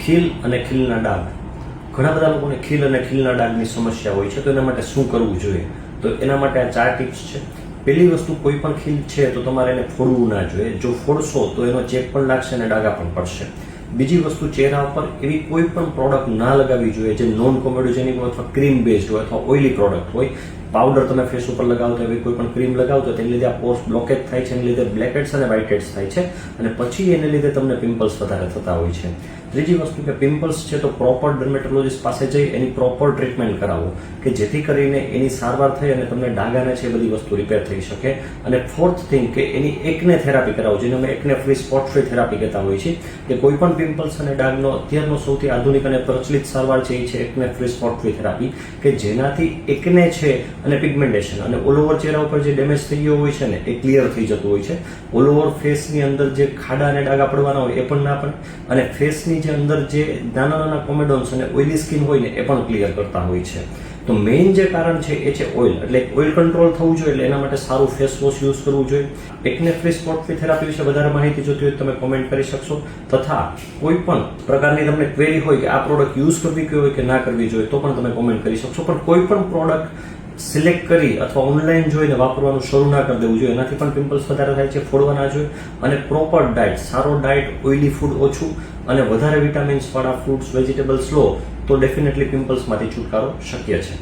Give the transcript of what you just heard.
ખીલ અને ખીલના ડાઘ. ઘણા બધા લોકોને ખીલ અને ખીલના ડાઘની સમસ્યા હોય છે, તો એના માટે શું કરવું જોઈએ? તો એના માટે આ 4 ટિપ્સ છે. પહેલી વસ્તુ, કોઈ પણ ખીલ છે તો તમારે એને ફોડવું ના જોઈએ. જો ફોડશો તો એનો ચેપ પણ લાગશે અને ડાઘા પણ પડશે. બીજી વસ્તુ, ચહેરા ઉપર એવી કોઈ પણ પ્રોડક્ટ ના લગાવવી જોઈએ જે નોન કોમેડોજેનિક હોય અથવા ક્રીમ બેઝડ હોય અથવા ઓઇલી પ્રોડક્ટ હોય. પાવડર તમે ફેસ ઉપર લગાવતો એવી કોઈ પણ ક્રીમ લગાવતો તેને લીધે આ પોર્સ બ્લોકેજ થાય છે, એને લીધે બ્લેકહેડ્સ અને વ્હાઇટહેડ્સ થાય છે અને પછી એને લીધે તમને પિમ્પલ્સ વધારે થતા હોય છે. ત્રીજી વસ્તુ કે પિમ્પલ્સ છે તો પ્રોપર ડર્મેટોલોજીસ્ટ પાસે જઈ એની પ્રોપર ટ્રીટમેન્ટ કરાવો કે જેથી કરીને એની સારવાર થઈ અને તમને ડાઘાને છે બધી વસ્તુ રિપેર થઈ શકે. અને ફોર્થ થિંગ કે એની એકને થેરાપી કરાવો, જેને અમે એકને ફ્રી સ્પોટ ફ્રી થેરાપી કહેતા હોઈએ છીએ. કે કોઈ પણ પિમ્પલ્સ અને ડાઘનો અત્યારનો સૌથી આધુનિક અને પ્રચલિત સારવાર છે એ છે એકને ફ્રી સ્પોટ ફ્રી થેરાપી, કે જેનાથી એકને છે અને પિગમેન્ટેશન અને ઓલ ઓવર ચહેરા ઉપર જે ડેમેજ થઈ ગયો હોય છે ને એ ક્લિયર થઈ જતું હોય છે. ઓલ ઓવર ફેસની અંદર જે ખાડા અને ડાઘા પડવાના હોય એ પણ ના પડે અને ફેસની જે અંદર જે નાના નાના કોમેડોન્સ અને ઓઇલી સ્કિન હોય ને એ પણ ક્લિયર કરતા હોય છે. તો મેઇન જે કારણ છે એ છે ઓઇલ, એટલે ઓઇલ કંટ્રોલ થવું જોઈએ. એટલે એના માટે સારું ફેસ વોશ યુઝ કરવું જોઈએ. એકને ફ્રી સ્પોટ ફ્રી થેરાપી વિશે વધારે માહિતી જોતી હોય તમે કોમેન્ટ કરી શકશો. તથા કોઈ પણ પ્રકારની તમને ક્વેરી હોય કે આ પ્રોડક્ટ યુઝ કરવી હોય કે ના કરવી જોઈએ તો પણ તમે કોમેન્ટ કરી શકશો. પણ કોઈ પણ પ્રોડક્ટ સિલેક્ટ કરી અથવા ઓનલાઈન જોઈને વાપરવાનું શરૂ ના કરી દેવું જોઈએ. એનાથી પણ પિમ્પલ્સ વધારે થાય છે. ફોડવા ના જોઈએ. અને પ્રોપર ડાયટ, સારો ડાયટ, ઓઇલી ફૂડ ઓછું અને વધારે વિટામિન્સ વાળા ફ્રૂટ્સ વેજીટેબલ્સ લો તો ડેફિનેટલી પિમ્પલ્સમાંથી છુટકારો શક્ય છે.